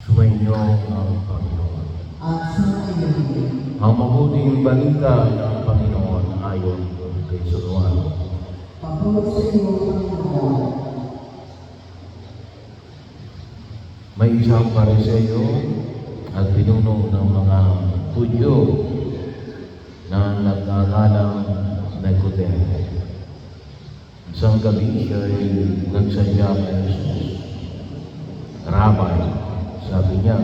Sumainyo ang Panginoon. At sumainyo. Ang mabuting balita ng Panginoon ayon kay San Juan. Papalog sa iyo, Panginoon. May isang Pariseo at pinuno ng mga Hudyo na nagngangalang Nicodemo. Isang gabi siya ay nagsadya kay Jesus. Rabbi, sabi niya,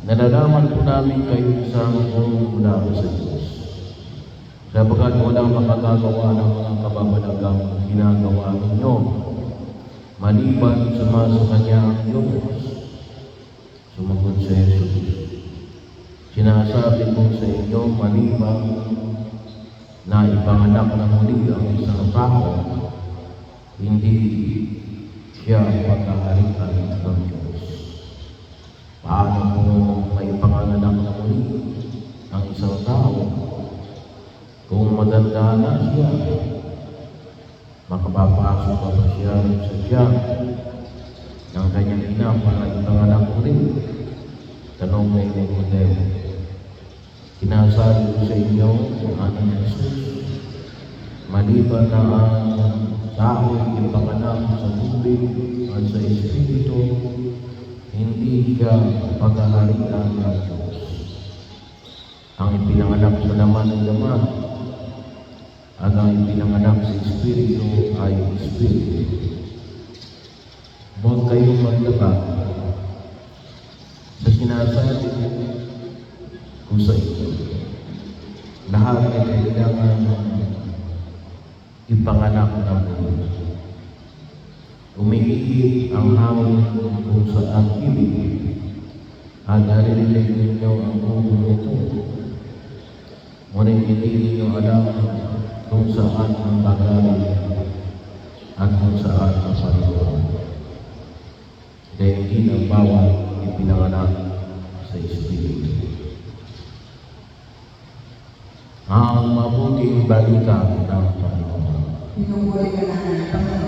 nalalaman po namin kayo isang mula sa Diyos. Sapagkat walang makagagawa ng mga kababalagang ginagawa ninyo, maliban sumasa kanya ang Diyos. Sumagot si Jesus, sinasabi ko sa inyo, maliban na ipanganak na muli ang isang tao, hindi siya pagkaharian ng Diyos. Paano kung may panganganak na muli ang isang tao? Kung matanda na siya, makapapasok pa ba siya sa tiyan ng kanyang ina para ipanganak muli? Tanong ni Nicodemo. Sinasabi ko sa inyo kung ano ni Jesus, maliban na ang tao ipanganak sa tubig at sa Espiritu, hindi siya paghaharian ng Diyos. Ang ipinanganak sa laman ng laman at ang ipinanganak sa Espiritu ay Espiritu. Huwag kayong magtaka sa sinasabi ko sa inyo. Lahat ay kailangan ipanganak ng muli. Umiihi ang hangin kung saan ibig at naririnig ninyo ang ubo nito. Ngunit hindi ninyo alam kung saan ang bagay at kung saan ang panahon. Dahil hindi ang bawat ipinanganak sa Espiritu. Ang mabuting balita ng Panginoon. Pinupuri ka namin, Panginoon.